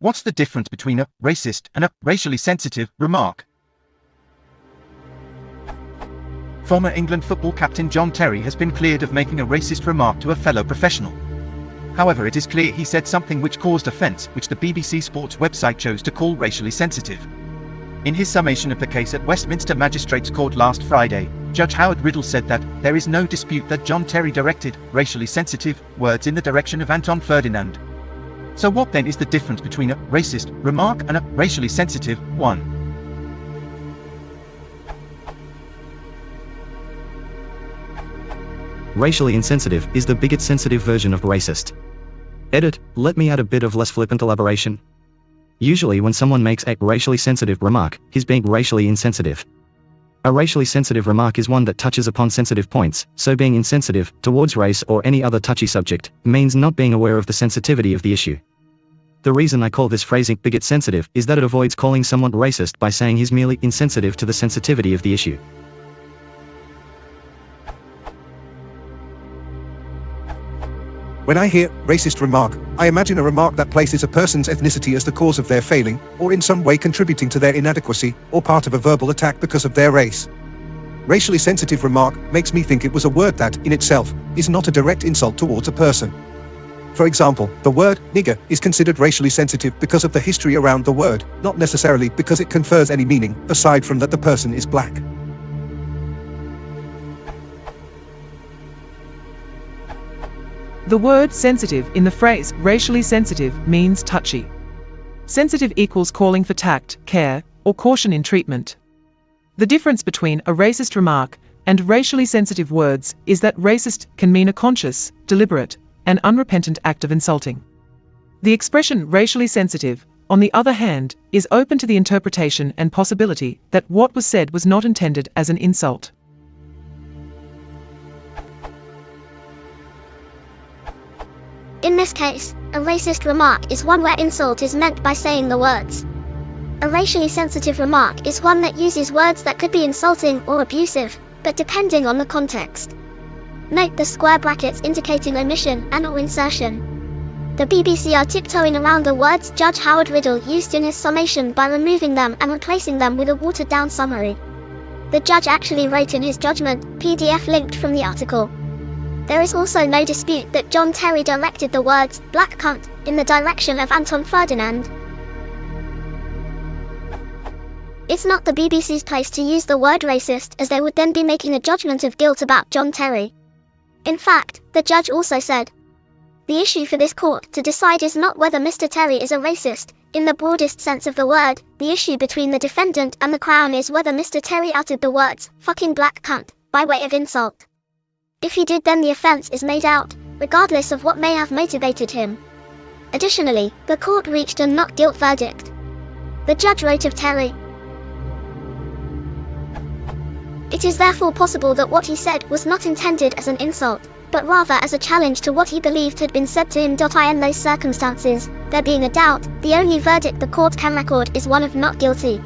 What's the difference between a racist and a racially sensitive remark? Former England football captain John Terry has been cleared of making a racist remark to a fellow professional. However, it is clear he said something which caused offence, which the BBC Sports website chose to call racially sensitive. In his summation of the case at Westminster Magistrates Court last Friday, Judge Howard Riddle said that there is no dispute that John Terry directed racially sensitive words in the direction of Anton Ferdinand. So what then is the difference between a racist remark and a racially sensitive one? Racially insensitive is the bigot-sensitive version of racist. Edit, let me add a bit of less flippant elaboration. Usually when someone makes a racially sensitive remark, he's being racially insensitive. A racially sensitive remark is one that touches upon sensitive points, so being insensitive towards race or any other touchy subject means not being aware of the sensitivity of the issue. The reason I call this phrasing bigot-sensitive is that it avoids calling someone racist by saying he's merely insensitive to the sensitivity of the issue. When I hear racist remark, I imagine a remark that places a person's ethnicity as the cause of their failing, or in some way contributing to their inadequacy, or part of a verbal attack because of their race. Racially sensitive remark makes me think it was a word that, in itself, is not a direct insult towards a person. For example, the word nigger is considered racially sensitive because of the history around the word, not necessarily because it confers any meaning, aside from that the person is black. The word sensitive in the phrase racially sensitive means touchy. Sensitive equals calling for tact, care, or caution in treatment. The difference between a racist remark and racially sensitive words is that racist can mean a conscious, deliberate, and unrepentant act of insulting. The expression racially sensitive, on the other hand, is open to the interpretation and possibility that what was said was not intended as an insult. In this case, a racist remark is one where insult is meant by saying the words. A racially sensitive remark is one that uses words that could be insulting or abusive, but depending on the context. Note the square brackets indicating omission and/or insertion. The BBC are tiptoeing around the words Judge Howard Riddle used in his summation by removing them and replacing them with a watered-down summary. The judge actually wrote in his judgment, PDF linked from the article. There is also no dispute that John Terry directed the words, black cunt, in the direction of Anton Ferdinand. It's not the BBC's place to use the word racist, as they would then be making a judgment of guilt about John Terry. In fact, the judge also said, the issue for this court to decide is not whether Mr. Terry is a racist, in the broadest sense of the word. The issue between the defendant and the Crown is whether Mr. Terry uttered the words, fucking black cunt, by way of insult. If he did, then the offence is made out, regardless of what may have motivated him. Additionally, the court reached a not guilt verdict. The judge wrote of Terry, it is therefore possible that what he said was not intended as an insult, but rather as a challenge to what he believed had been said to him. In those circumstances, there being a doubt, the only verdict the court can record is one of not guilty.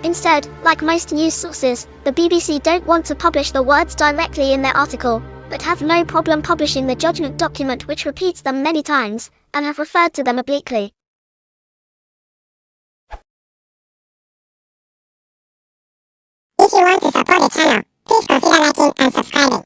Instead, like most news sources, the BBC don't want to publish the words directly in their article, but have no problem publishing the judgment document which repeats them many times, and have referred to them obliquely. If you want to support the channel, please consider liking and subscribing.